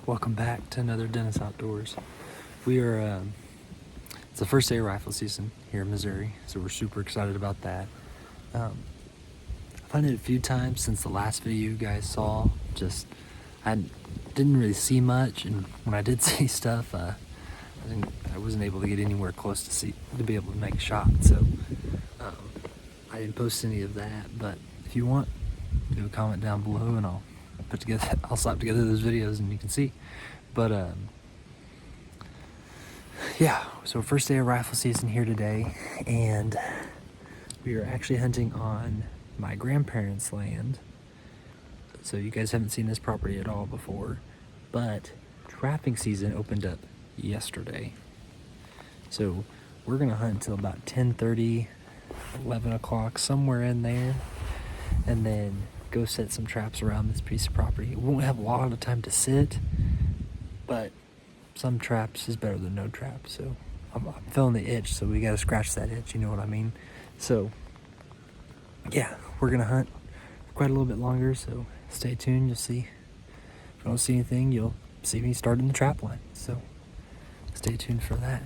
Welcome back to another Dennis Outdoors. We are, it's the first day of rifle season here in Missouri, so we're super excited about that. I've hunted a few times since the last video you guys saw. I didn't really see much, and when I did see stuff, I wasn't able to get anywhere close to be able to make a shot. So I didn't post any of that. But if you want, leave a comment down below, and I'll slap together those videos, and you can see. But yeah, so first day of rifle season here today, and we are actually hunting on my grandparents' land. So you guys haven't seen this property at all before, but trapping season opened up yesterday. So we're gonna hunt until about 10:30, 11 o'clock, somewhere in there, and then go set some traps around this piece of property. We won't have a lot of time to sit, but some traps is better than no traps. So I'm feeling the itch, so we gotta scratch that itch, you know what I mean? So yeah, we're gonna hunt quite a little bit longer, so stay tuned. You'll see. If you don't see anything, you'll see me starting the trap line. So stay tuned for that.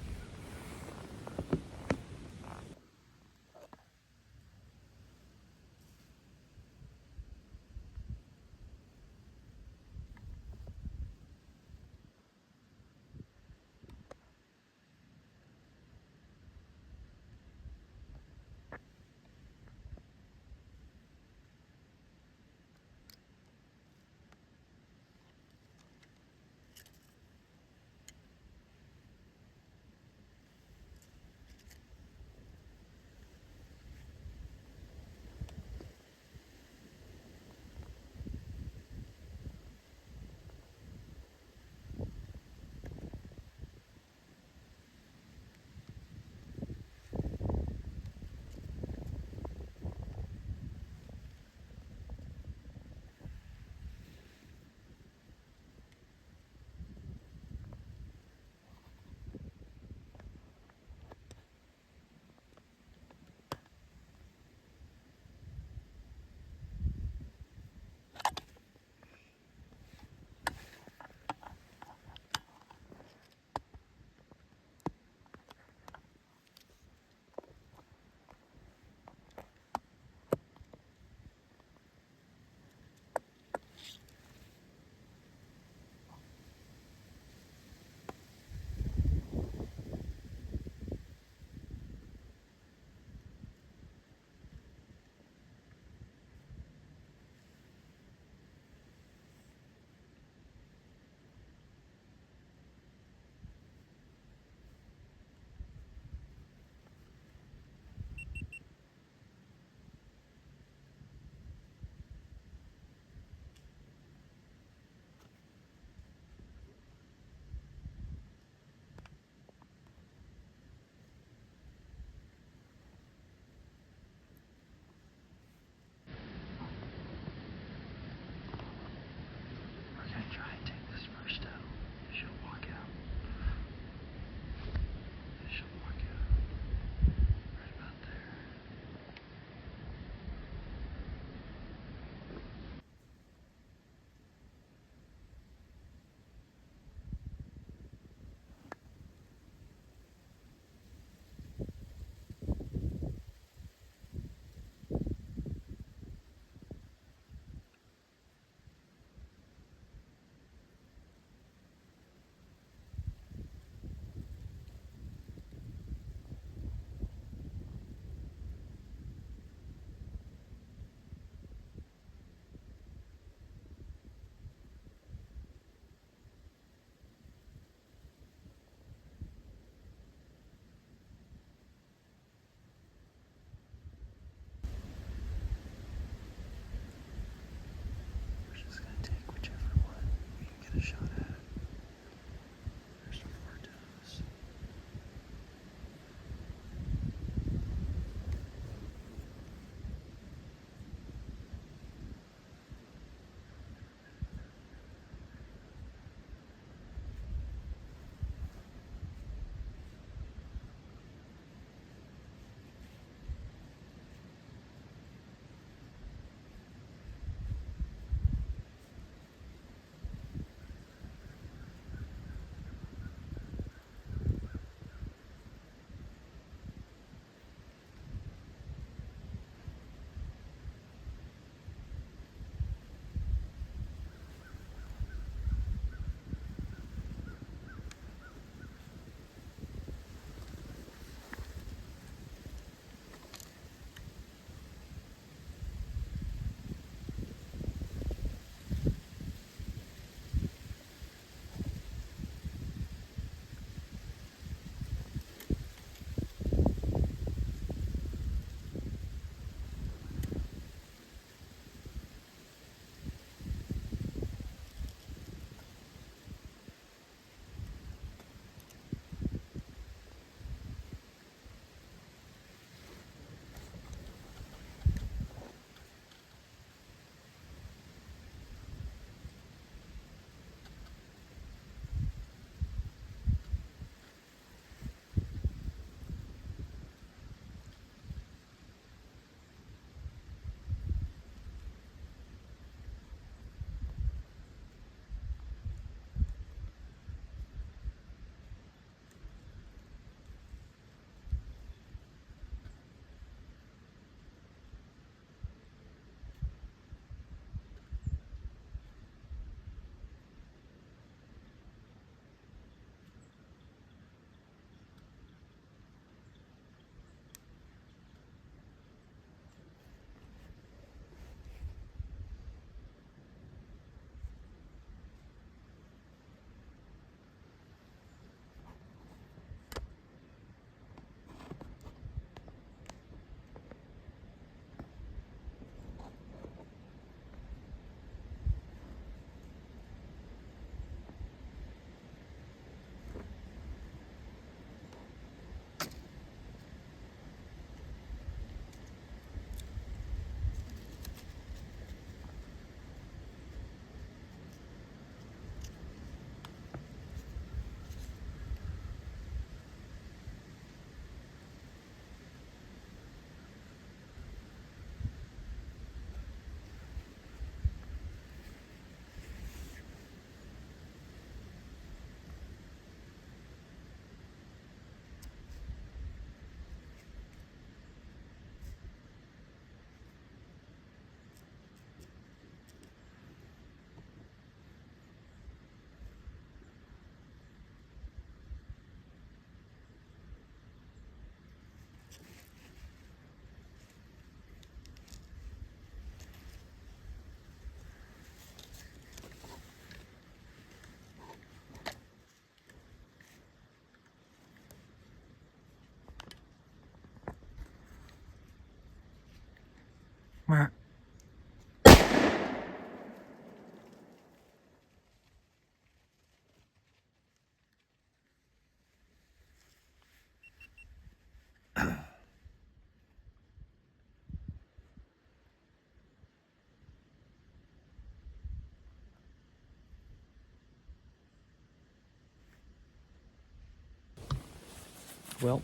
Well,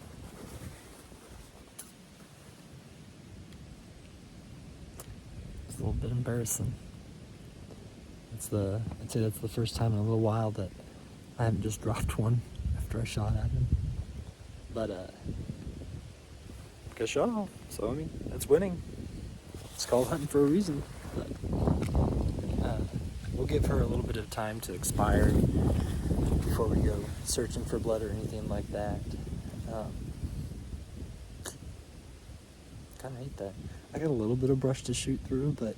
it's a little bit embarrassing. I'd say that's the first time in a little while that I haven't just dropped one after I shot at him. But got shot off, so I mean that's winning. It's called hunting for a reason. But we'll give her a little bit of time to expire before we go searching for blood or anything like that. Kind of hate that. I got a little bit of brush to shoot through, but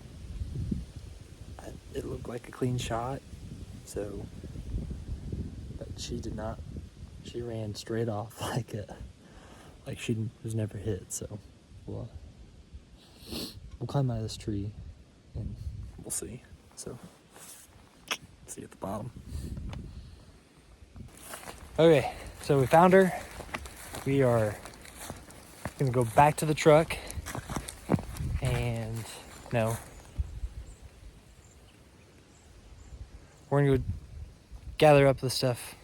it looked like a clean shot. So, but she did not. She ran straight off like she was never hit. So we'll climb out of this tree and we'll see. So see you at the bottom. Okay, so we found her. We are gonna go back to the truck and we're gonna go gather up the stuff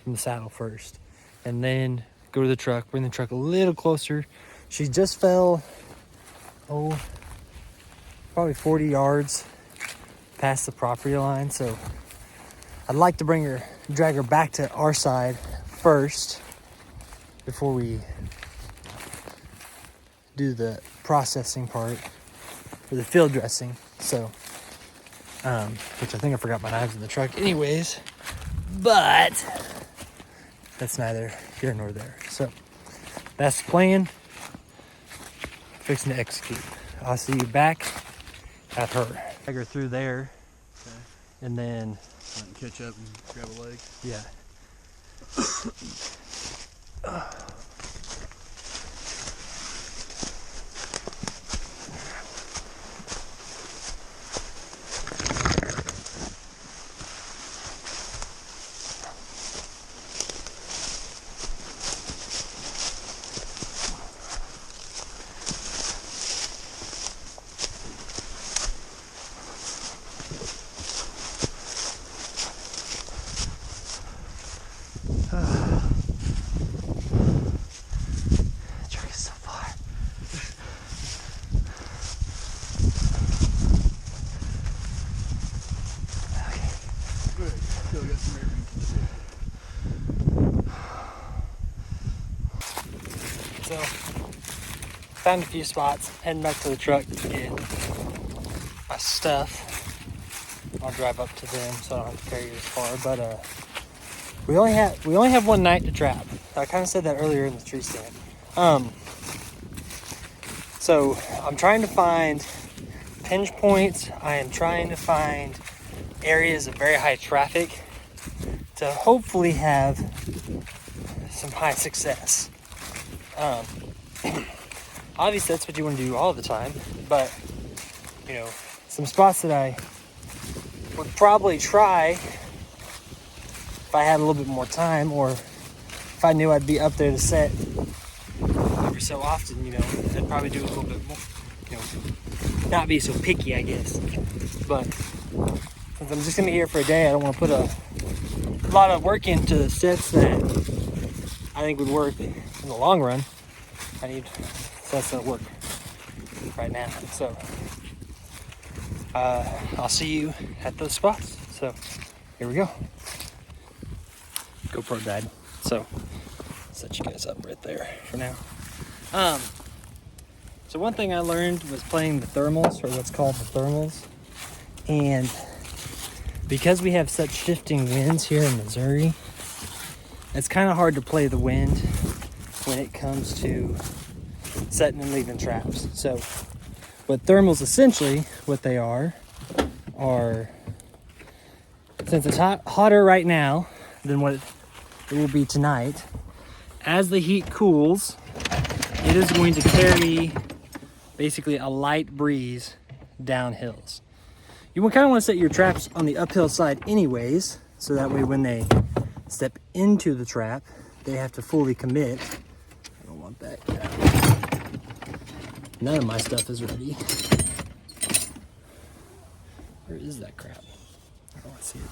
from the saddle first and then go to the truck, bring the truck a little closer. She just fell, probably 40 yards past the property line. So I'd like to drag her back to our side first before we do the processing part for the field dressing. So, which I think I forgot my knives in the truck anyways, but that's neither here nor there. So that's the plan. Fixing to execute. I'll see you back at her. Drag her through there. Okay. And then Catch up and grab a leg. yeah. Truck is so far. Okay. Good. Still got some air drinking. So, found a few spots. Heading back to the truck to get my stuff. I'll drive up to them so I don't have to carry it as far. But we only have one night to trap. I kind of said that earlier in the tree stand. So I'm trying to find pinch points. I am trying to find areas of very high traffic to hopefully have some high success. Obviously that's what you want to do all the time, but some spots that I would probably try if I had a little bit more time, or if I knew I'd be up there to set every so often, I'd probably do a little bit more, not be so picky, I guess. But since I'm just gonna be here for a day, I don't want to put a lot of work into sets that I think would work in the long run. I need sets that work right now. So I'll see you at those spots. So here we go. GoPro died, so set you guys up right there for now. So one thing I learned was playing the thermals, or what's called the thermals, and because we have such shifting winds here in Missouri, it's kind of hard to play the wind when it comes to setting and leaving traps. So what thermals essentially, what they are, since it's hotter right now than what it will be tonight, as the heat cools, it is going to carry basically a light breeze down hills. You kind of want to set your traps on the uphill side anyways, so that way when they step into the trap, they have to fully commit. I don't want that crap. None of my stuff is ready. Where is that crap? I don't see it.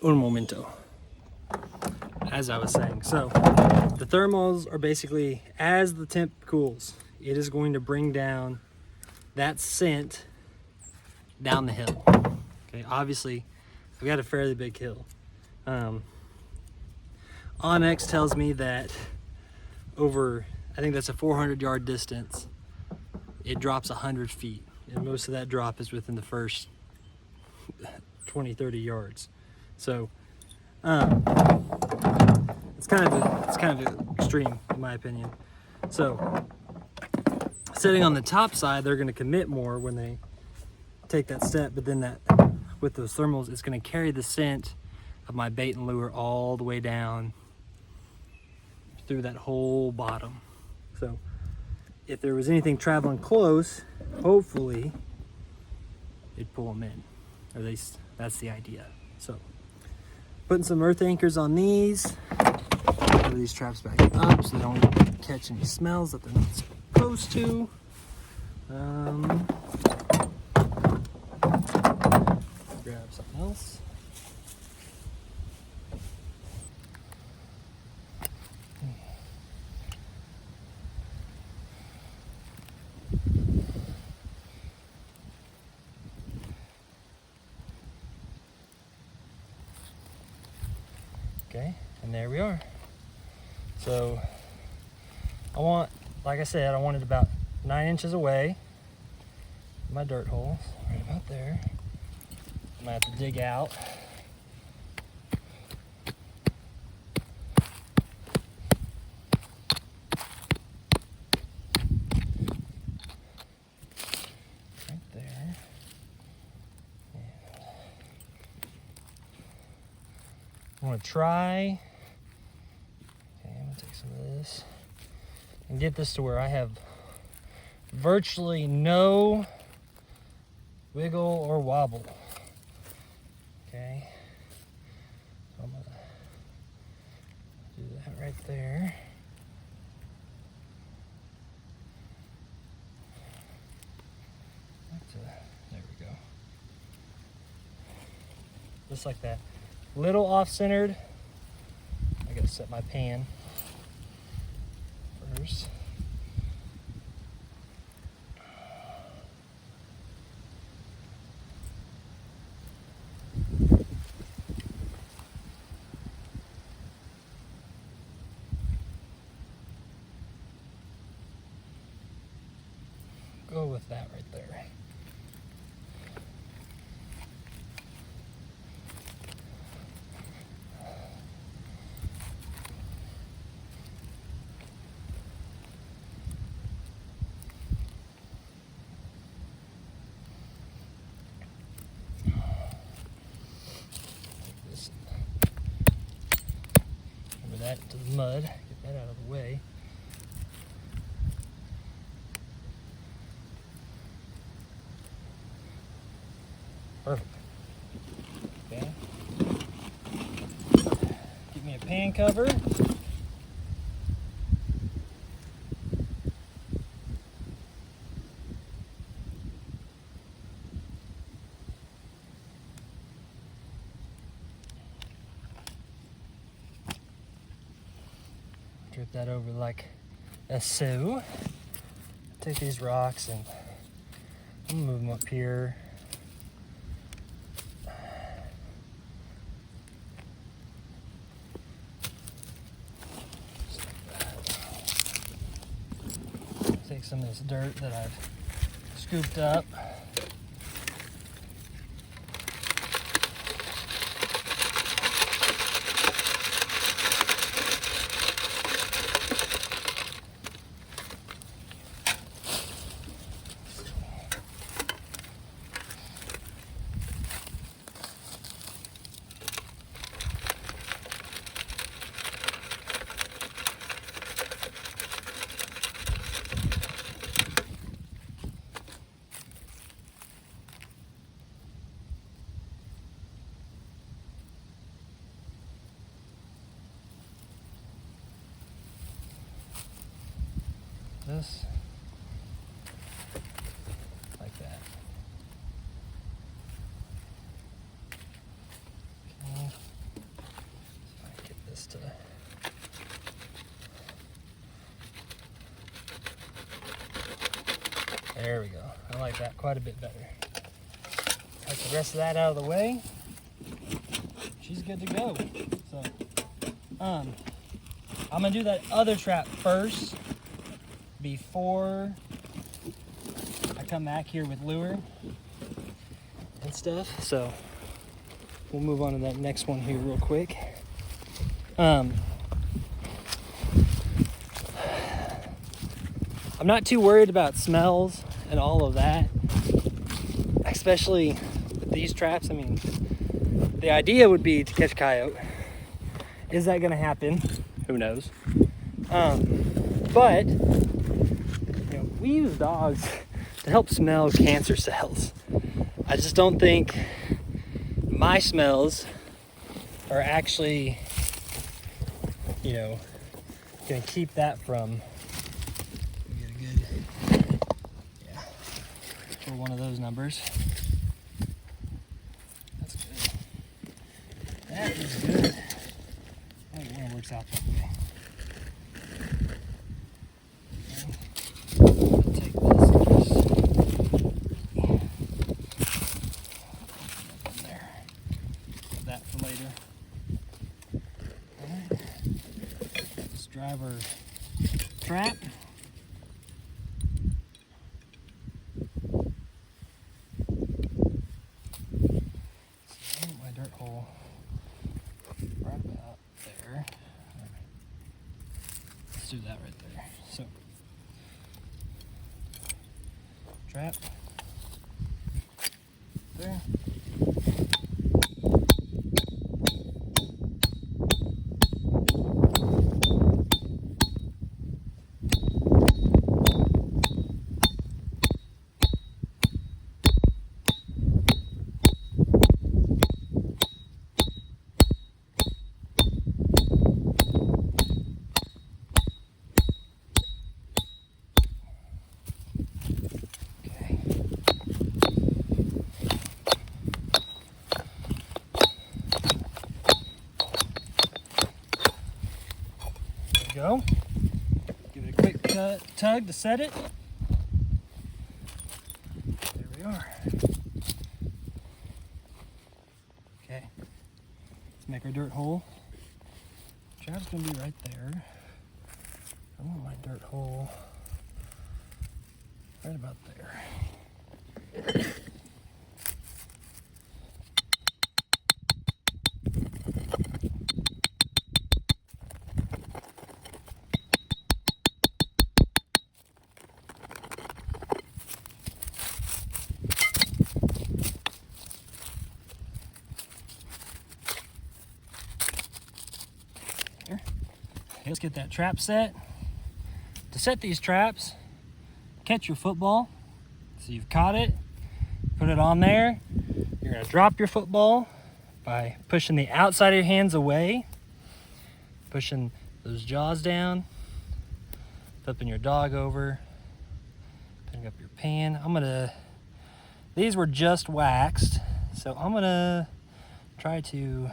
Un momento. as I was saying, so the thermals are basically, as the temp cools, it is going to bring down that scent down the hill. Okay, obviously I've got a fairly big hill. Onyx tells me that over, I think that's a 400-yard distance, it drops 100 feet, and most of that drop is within the first 20-30 yards. So it's kind of extreme in my opinion. So sitting on the top side, they're going to commit more when they take that step, but then that with those thermals, it's going to carry the scent of my bait and lure all the way down through that whole bottom. So if there was anything traveling close, hopefully it'd pull them in, or at least that's the idea. So putting some earth anchors on these, cover these traps back up so they don't catch any smells that they're not supposed to. Grab something else. Okay, and there we are. So I want, like I said, I want it about 9 inches away. My dirt hole, right about there. I'm gonna have to dig out. Right there. And I'm gonna try, okay, I'm gonna take some of this and get this to where I have virtually no wiggle or wobble. Okay, so I'm gonna do that right there. There we go. Just like that. Little off-centered. I gotta set my pan first. Go with that right there. Take this, cover that into the mud, get that out of the way. Perfect. Okay. Get me a pan cover. Drip that over like so. Take these rocks and I'm gonna move them up here. Take some of this dirt that I've scooped up. This like that. Okay. So I get this to... There we go. I like that quite a bit better. Take the rest of that out of the way. She's good to go. So, I'm gonna do that other trap first before I come back here with lure and stuff. So we'll move on to that next one here real quick. I'm not too worried about smells and all of that, especially with these traps. I mean, the idea would be to catch coyote. Is that gonna happen? Who knows? But you know, we use dogs to help smell cancer cells. I just don't think my smells are actually, you know, gonna keep that from. Get a good, yeah, for one of those numbers. That's good. That is good. I think it works out that way. Okay. Take this and just in there. Put that for later. Alright. Let's drive our trap. So my dirt hole right about there. Let's do that right there. So trap there. Go. Give it a quick tug to set it. There we are. Okay. Let's make our dirt hole. Trap's gonna be right there. I want my dirt hole right about there. Okay, let's get that trap set. To set these traps, catch your football. So you've caught it, put it on there. You're gonna drop your football by pushing the outside of your hands away, pushing those jaws down, flipping your dog over, picking up your pan. These were just waxed, so I'm gonna try to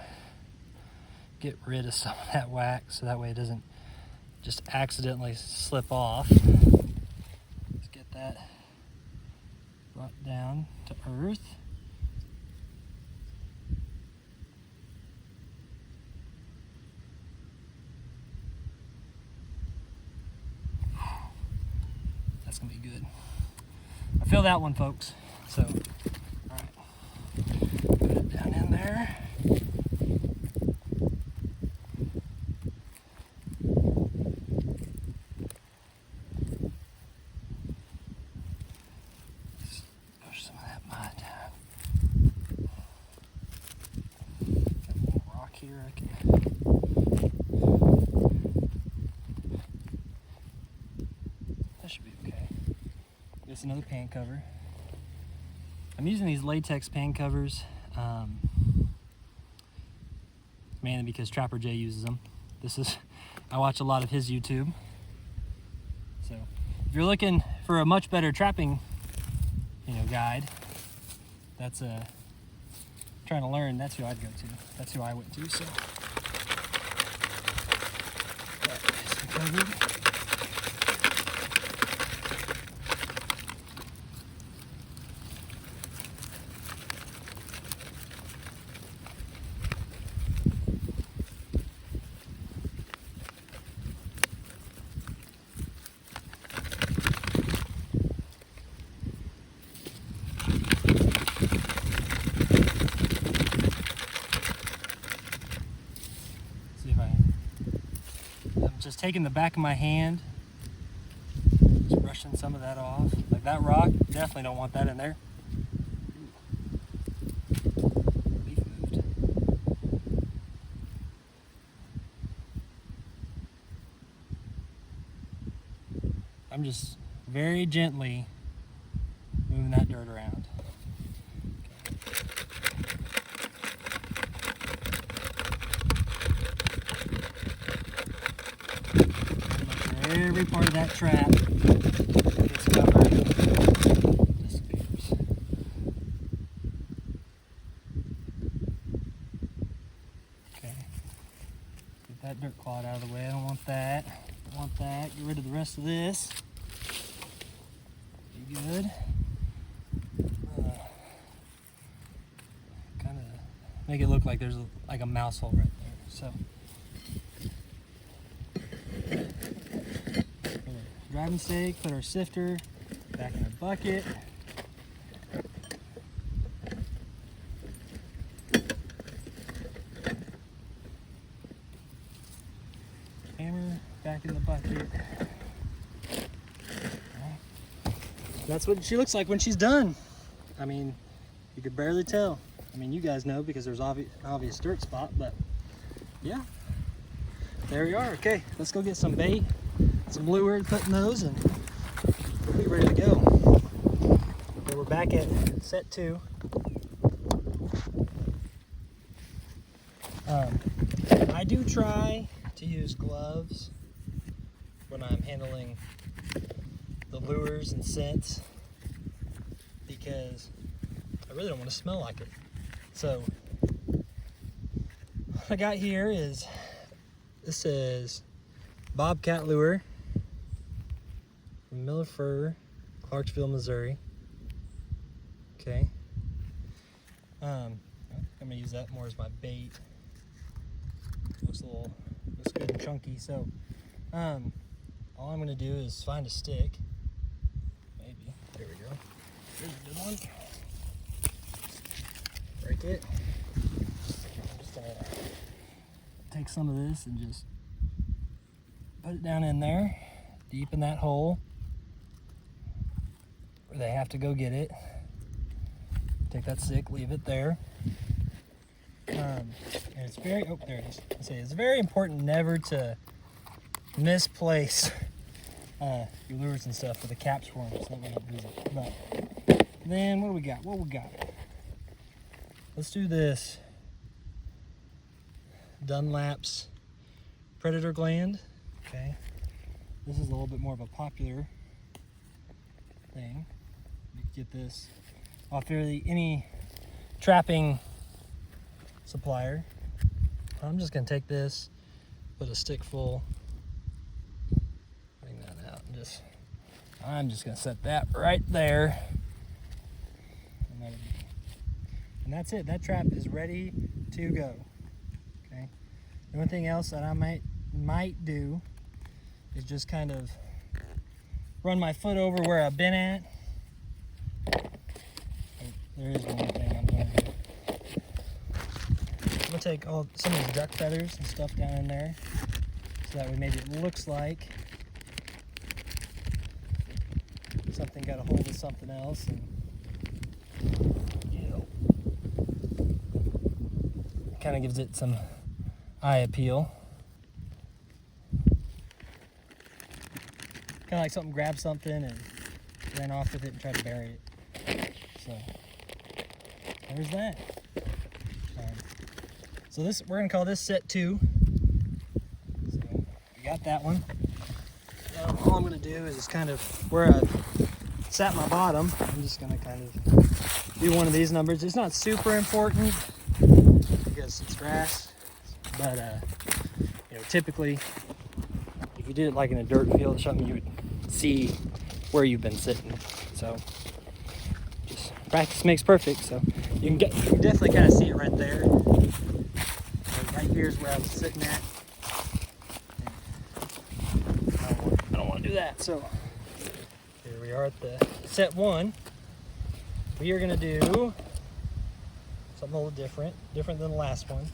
get rid of some of that wax so that way it doesn't just accidentally slip off. Let's get that brought down to earth. That's gonna be good. I feel that one, folks. So, all right, put it down in there. Here I can. That should be okay. Just another pan cover. I'm using these latex pan covers mainly because Trapper Jay uses them. I watch a lot of his YouTube. So if you're looking for a much better trapping, guide, that's trying to learn, that's who I'd go to. That's who I went to. So covered. See if I'm just taking the back of my hand, just brushing some of that off. Like that rock, definitely don't want that in there. Leaf moved. I'm just very gently moving that dirt around. Every part of that trap gets covered, disappears. Okay, get that dirt clod out of the way. I don't want that. Don't want that. Get rid of the rest of this. Be good. Kind of make it look like there's like a mouse hole right there. So. Driving stake, put our sifter back in our bucket. Hammer back in the bucket. That's what she looks like when she's done. I mean, you could barely tell. I mean, you guys know because there's an obvious dirt spot, but yeah. There we are. Okay, let's go get some bait. Some lure, put in those, and we'll be ready to go. So we're back at set 2. I do try to use gloves when I'm handling the lures and scents because I really don't want to smell like it. So what I got here is, this is Bobcat lure. Miller Fur, Clarksville, Missouri. Okay. I'm gonna use that more as my bait. Looks good and chunky. So, all I'm gonna do is find a stick. Maybe. There we go. Here's a good one. Break it. I'm just gonna take some of this and just put it down in there, deep in that hole. They have to go get it. Take that stick, leave it there. And it's very, oh, there it is. I say it's very important never to misplace your lures and stuff for the caps for them so that we don't lose it. But then what do we got? What we got? Let's do this Dunlap's Predator Gland. Okay. This is a little bit more of a popular thing. You can get this off really any trapping supplier. I'm just gonna take this, put a stick full, bring that out, and I'm just gonna set that right there. And that's it. That trap is ready to go. Okay. The only thing else that I might do is just kind of run my foot over where I've been at. There is one more thing I'm going to do. I'm going to take some of these duck feathers and stuff down in there, so that way maybe it looks like something got a hold of something else. And, kind of gives it some eye appeal. Kind of like something grabbed something and ran off with it and tried to bury it. So there's that. So this, we're gonna call this set 2. So we got that one. Now all I'm gonna do is just kind of where I sat my bottom, I'm just gonna kind of do one of these numbers. It's not super important because it's grass, but typically you if you did it like in a dirt field or something, you would see where you've been sitting. So just practice makes perfect. So you can definitely kind of see it right there. So right here is where I was sitting at. I don't want to do that. So here we are at the set one. We are gonna do something a little different than the last one.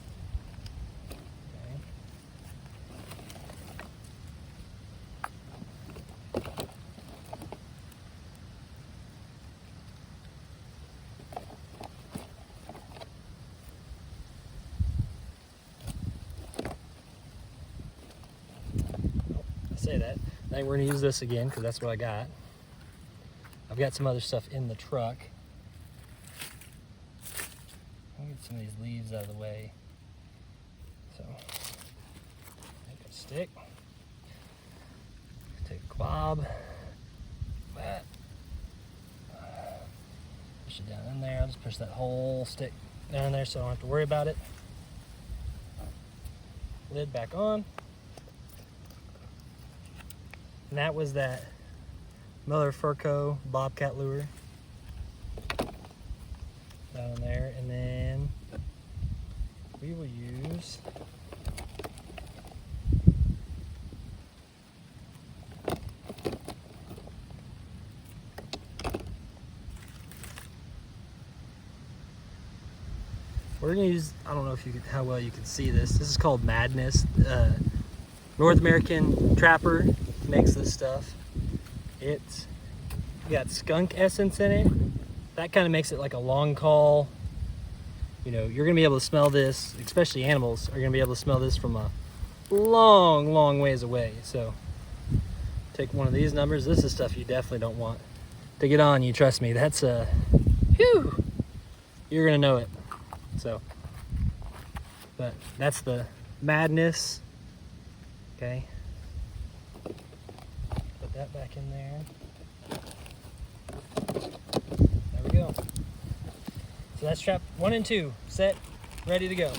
Say that. I think we're gonna use this again because that's what I got. I've got some other stuff in the truck. I'll get some of these leaves out of the way. So, make a stick. Take a quab. That. Push it down in there. I'll just push that whole stick down in there so I don't have to worry about it. Lid back on. And that was that Miller Furco Bobcat lure down there, and then we will use we're gonna use, I don't know if you can, how well you can see this. This is called Madness. North American Trapper makes this stuff. It's got skunk essence in it. That kind of makes it like a long call. You know, you're gonna be able to smell this, especially animals are gonna be able to smell this from a long ways away. So take one of these numbers. This is stuff you definitely don't want to get on you, trust me. That's whew, you're gonna know it. So, but that's the Madness. Okay. Put that back in there. There we go. So that's trap 1 and 2, set, ready to go.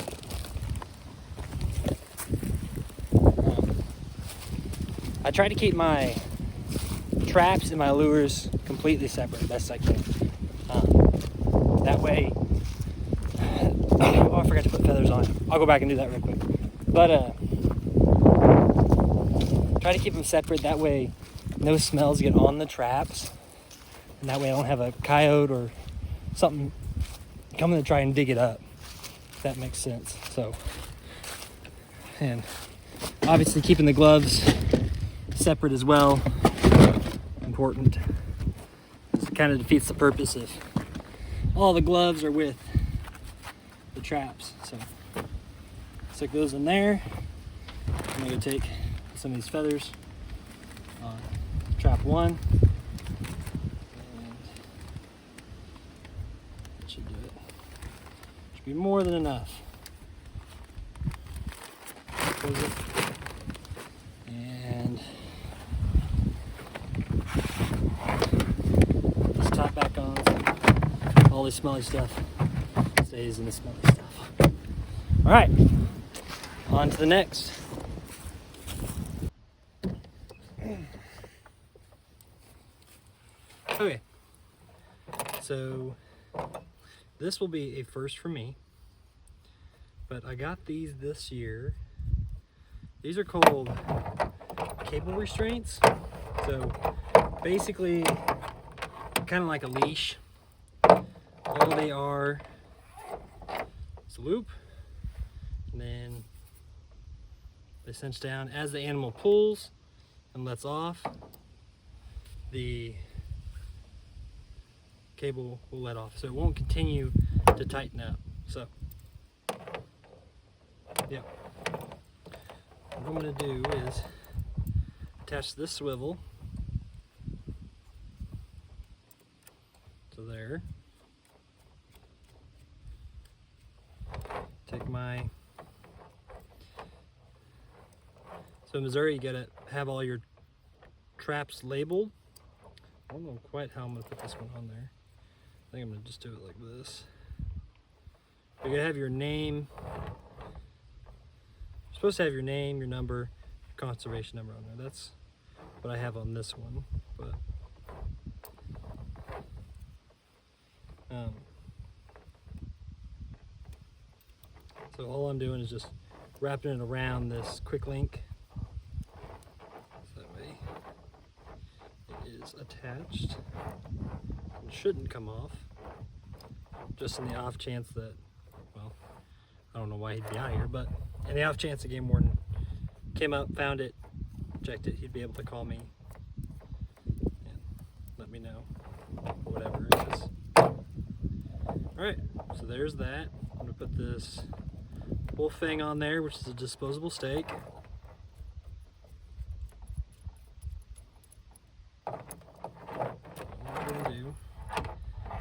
I try to keep my traps and my lures completely separate best I can. That way, oh, I forgot to put feathers on. I'll go back and do that real quick. But try to keep them separate. That way, no smells get on the traps, and that way I don't have a coyote or something coming to try and dig it up. If that makes sense. So, and obviously keeping the gloves separate as well, important. It kind of defeats the purpose if all the gloves are with the traps. So stick those in there. I'm going to take some of these feathers on trap 1, and that should do it. Should be more than enough. Close it. And this top back on, so all this smelly stuff stays in the smelly stuff. All right, on to the next. Okay, so this will be a first for me, but I got these this year. These are called cable restraints. So basically, kind of like a leash. All they are is a loop, and then they cinch down. As the animal pulls and lets off, the cable will let off, so it won't continue to tighten up. So yeah, what I'm going to do is attach this swivel to there. Take my, so in Missouri you gotta have all your traps labeled. I don't know quite how I'm gonna put this one on there. I think I'm gonna just do it like this. You're gonna have your name. You're supposed to have your name, your number, conservation number on there. That's what I have on this one, but so all I'm doing is just wrapping it around this quick link, so that way it is attached and shouldn't come off, just in the off chance that, well, I don't know why he'd be out here, but in the off chance the game warden came up, found it, checked it, he'd be able to call me and let me know whatever it is. Alright, so there's that. I'm going to put this wolf fang on there, which is a disposable stake. What I'm going to do,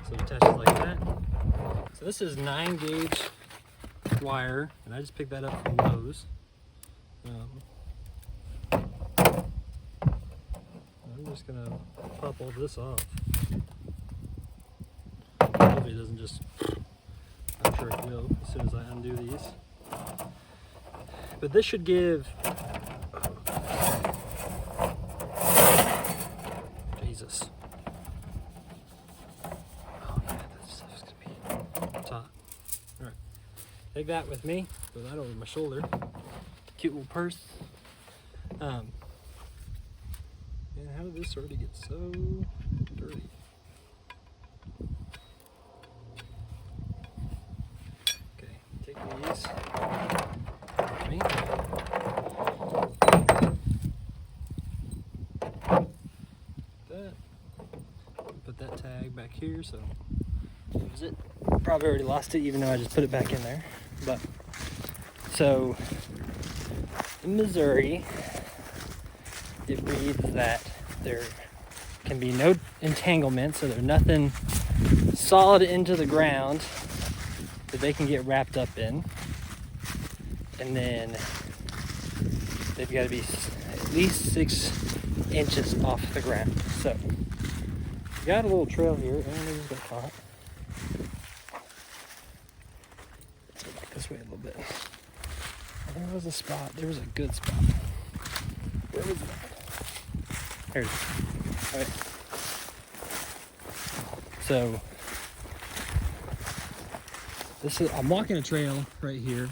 so it attaches like that. So this is 9-gauge wire, and I just picked that up from Lowe's. I'm just going to pop all this off. Hopefully it doesn't just, I'm sure it will as soon as I undo these. But this should give, Jesus. Oh yeah, that stuff's gonna be taut. Alright, take that with me, throw that over my shoulder. Cute little purse. And how did this already get so dirty? Okay, take these with me. That. Put that tag back here, so use it. Probably already lost it, even though I just put it back in there. But so in Missouri, it reads that there can be no entanglement, so there's nothing solid into the ground that they can get wrapped up in. And then they've got to be at least 6 inches off the ground. So we got a little trail here, and they just got caught. Let's go back this way a little bit. There was a spot. There was a good spot. Where was that? There it is. All right. So this is, I'm walking a trail right here,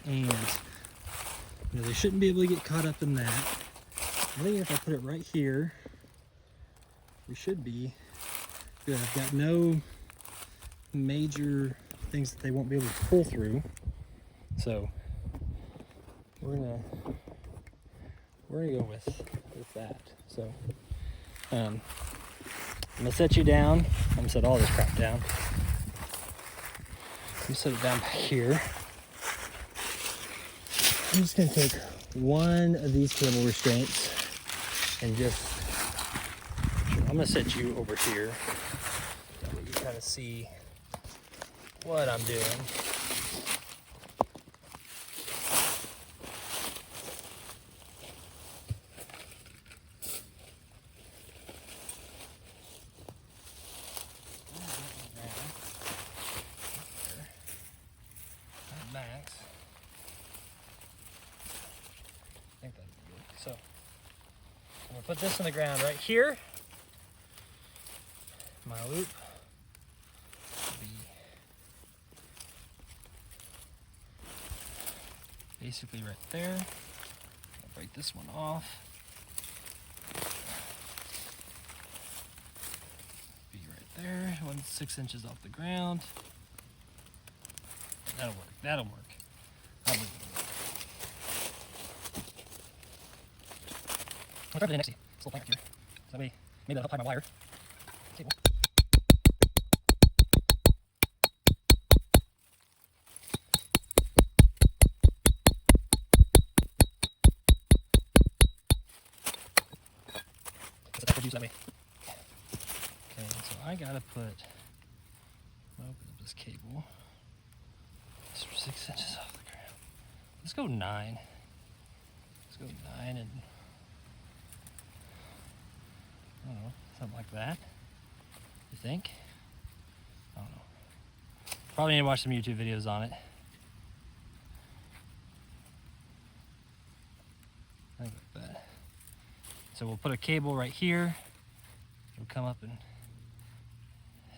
and they shouldn't be able to get caught up in that. I think if I put it right here, we should be good. I've got no major things that they won't be able to pull through. So we're gonna go with that. So I'm gonna set you down. I'm gonna set all this crap down. You set it down back here. I'm just gonna take one of these cable restraints and just, I'm gonna set you over here so that you kind of see what I'm doing. Max. I think that'd be good. So I'm gonna put this in the ground right here. My loop will be basically right there. I'll break this one off. Be right there. 6 inches off the ground. That'll work. That'll work. I believe it'll work. I'll grab it next to you. This little plank here. So that way, maybe that'll help hide my wire. Cable. That's a use that way. Okay, so I gotta put. Open up this cable. 6 inches off the ground. Let's go 9. Let's go 9 and I don't know, something like that. You think? I don't know. Probably need to watch some YouTube videos on it. I think like that. So we'll put a cable right here. It'll come up and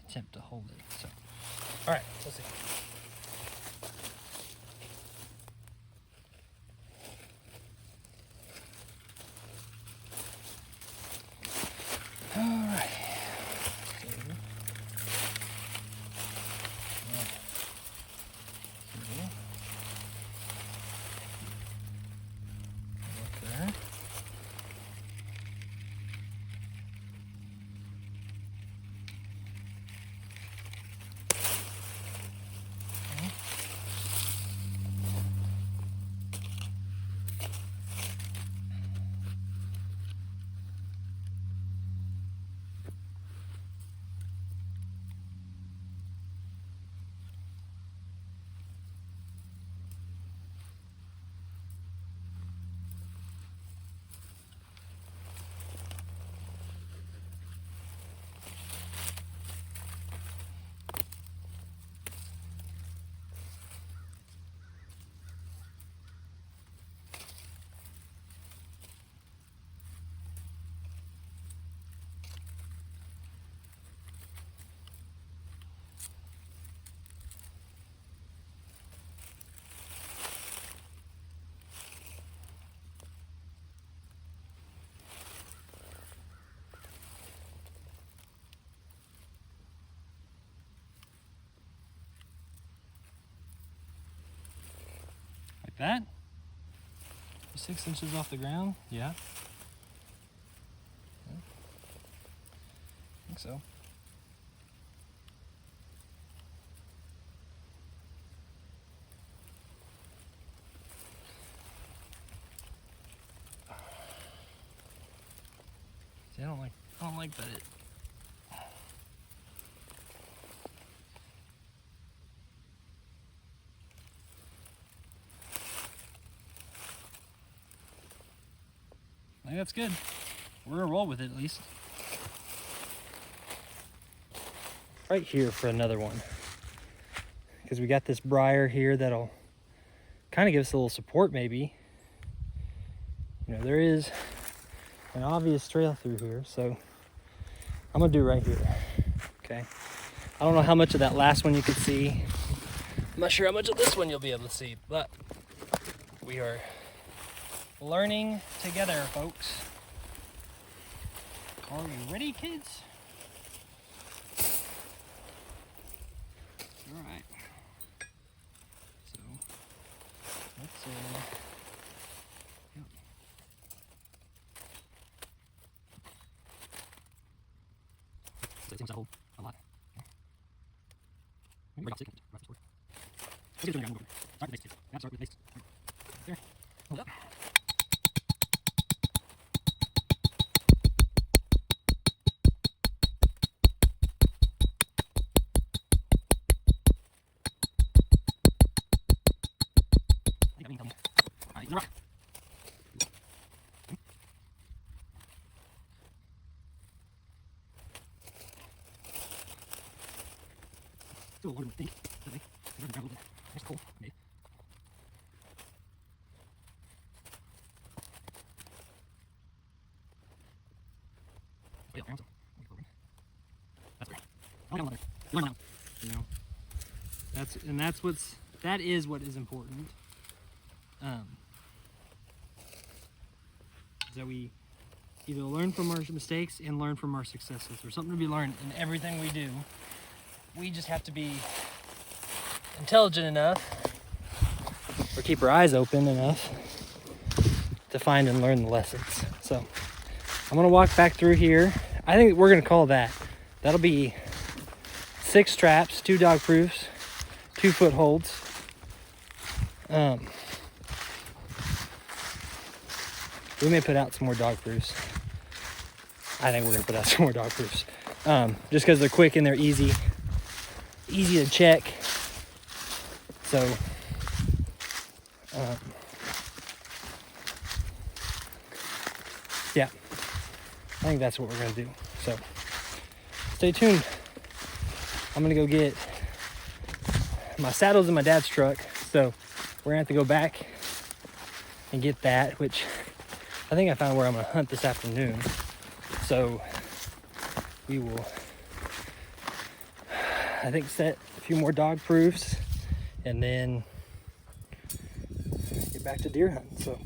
attempt to hold it. So, all right, let's see. All right. Okay. Like that? 6 inches off the ground? Yeah. I think so. See, I don't like that it. I think that's good. We're gonna roll with it at least. Right here for another one. Because we got this briar here that'll kind of give us a little support maybe. You know, there is an obvious trail through here, so I'm gonna do right here, okay? I don't know how much of that last one you could see. I'm not sure how much of this one you'll be able to see, but we are learning together, folks. Are you ready, kids? All right. So let's yep. So it seems to hold a lot. Break off stick. Let's get it. Start with base. Start with base. There. Hold up. Alright, the rock. Still a little bit thick. That's cool. Maybe. Yeah, that's great. I like leather. Learn now. You know, that is what is important. Is that we either learn from our mistakes and learn from our successes. There's something to be learned in everything we do. We just have to be intelligent enough or keep our eyes open enough to find and learn the lessons. So I'm gonna walk back through here. I think we're gonna call that. That'll be 6 traps, 2 dog proofs, 2 footholds. We may put out some more dog proofs. I think we're gonna put out some more dog proofs. Just because they're quick and they're easy to check. So, yeah, I think that's what we're gonna do. So, stay tuned. I'm gonna go get my saddles in my dad's truck. So, we're gonna have to go back and get that, which I think I found where I'm gonna hunt this afternoon. So we will, I think, set a few more dog proofs and then get back to deer hunting. So,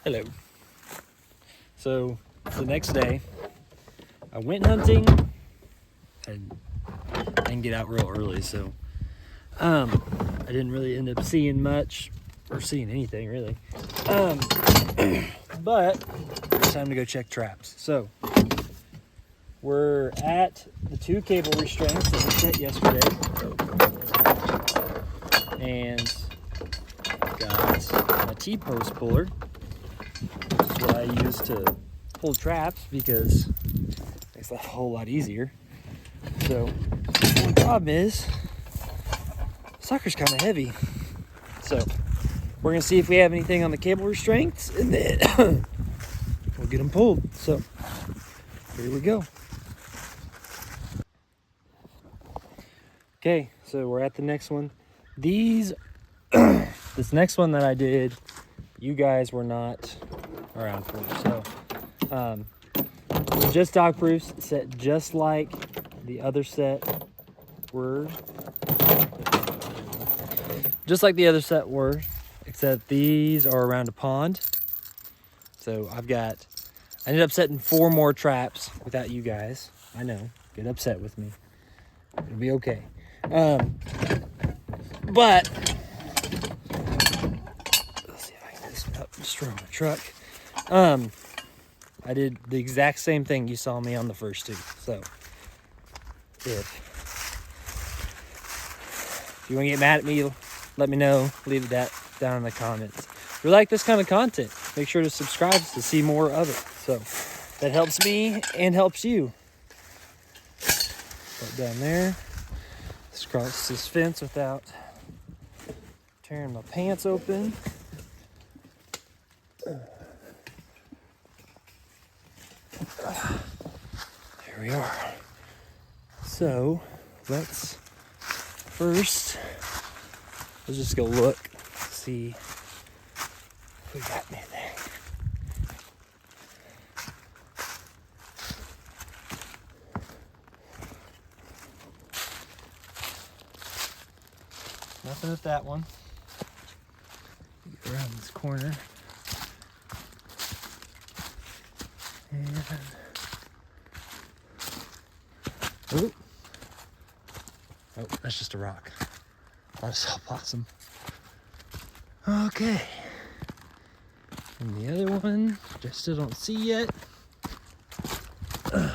hello. So the next day, I went hunting. I didn't get out real early, so I didn't really end up seeing much or seeing anything really. But it's time to go check traps. So we're at the 2 cable restraints that we set yesterday, and got my T-post puller, which is what I use to pull traps because it makes life a whole lot easier. So the only problem is sucker's kind of heavy. So we're gonna see if we have anything on the cable restraints, and then we'll get them pulled. So here we go. Okay, so we're at the next one. These, this next one that I did, you guys were not around for. So, just dog proofs, set just like the other set were. Just like the other set were, except these are around a pond. So I ended up setting 4 more traps without you guys. I know, get upset with me. It'll be okay. But let's see if I can get this without destroying my truck. I did the exact same thing you saw me on the first 2. So if you want to get mad at me, let me know. Leave that down in the comments. If you like this kind of content, make sure to subscribe to see more of it. So that helps me and helps you. Put down there. Let's cross this fence without tearing my pants open. There we are. So let's just go look, see if we got anything. Nothing at that one. Get around this corner. And oh, that's just a rock. Not a saw possum. Okay. And the other one, which I still don't see yet. Let's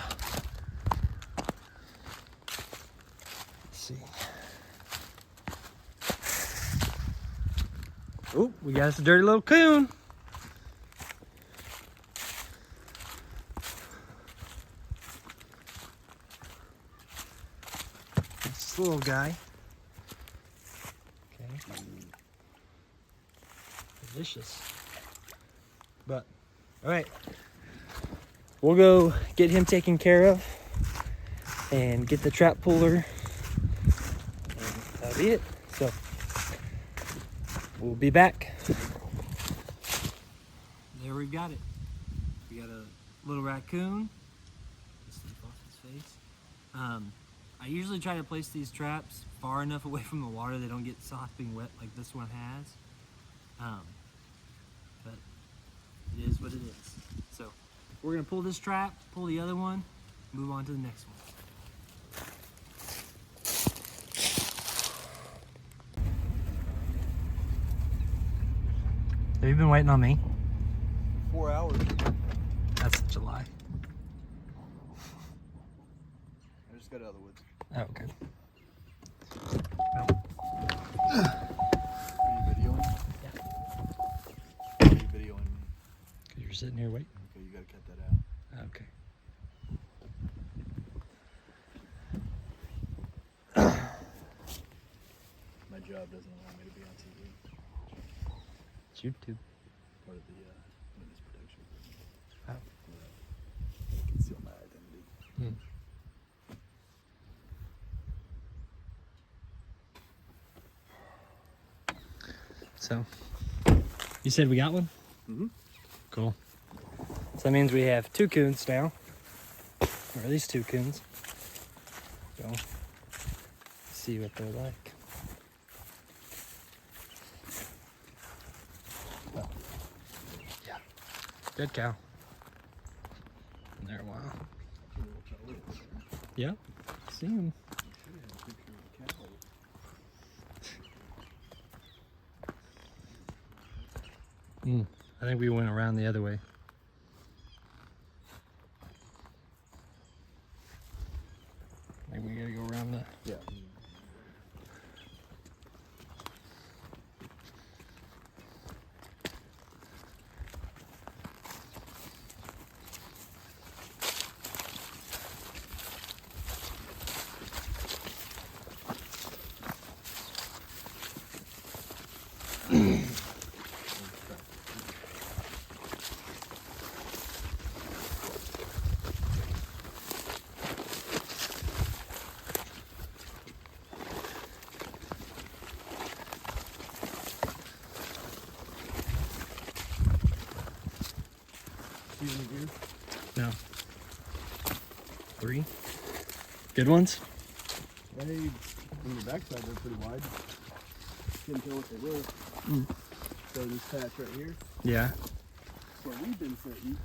see. Oh, we got us a dirty little coon. It's this little guy. Okay. Delicious. But, all right. We'll go get him taken care of and get the trap puller. And that'll be it. So, we'll be back. There we've got it. We got a little raccoon. Let's slip off his face. I usually try to place these traps far enough away from the water they don't get sopping wet like this one has. But it is what it is. So we're gonna pull this trap, pull the other one, move on to the next one. Have you been waiting on me? 4 hours. That's such a lie. I just got out of the woods. Oh, okay. Are you videoing? Yeah. Are you videoing me? Because you're sitting here waiting. Okay, you gotta cut that out. Okay. My job doesn't allow me to be on TV. It's YouTube. Part of the witness protection. Oh. Conceal my identity. Hmm. So, You said we got one? Mm-hmm. Cool. So that means we have 2 coons now. Or at least 2 coons. So, see what they're like. Oh. Yeah. Good cow. Been there a while. Yep. See him. I think we went around the other way. I think we gotta go around the. Yeah. No. 3. Good ones? They, on the backside, they're pretty wide. Couldn't tell what they were. So this patch right here, Yeah. where we've been sitting,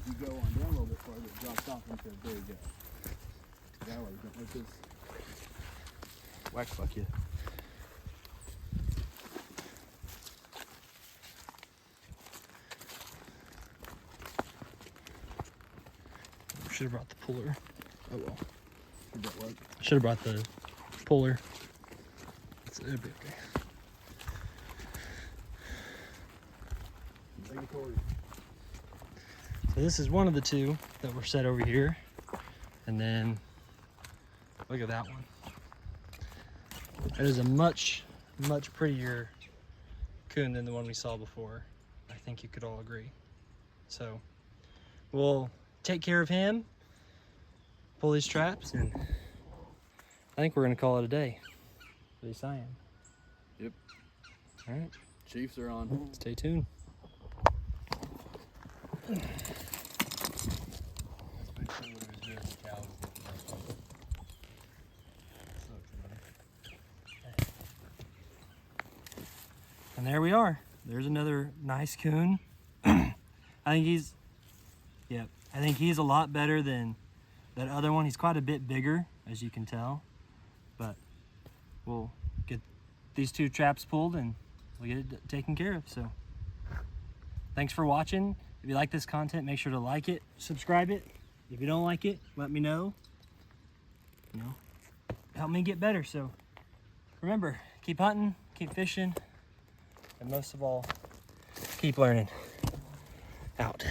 you go on down a little bit farther, it drops off into a big valley. Don't let this whack fuck you. Should have brought the puller. Oh well. Did that work? Should have brought the puller. It'll be okay. Take a cord. So this is one of the 2 that were set over here. And then look at that one. That is a much prettier coon than the one we saw before. I think you could all agree. So we'll take care of him, pull these traps, and I think we're gonna call it a day for the Cyan. Yep. All right, Chiefs are on. stay tuned. And there we are. There's another nice coon. I think he's a lot better than that other one. He's quite a bit bigger, as you can tell. But we'll get these 2 traps pulled and we'll get it taken care of. So thanks for watching. If you like this content, make sure to like it, subscribe it. If you don't like it, let me know. You know, help me get better. So remember, keep hunting, keep fishing, and most of all, keep learning. Out.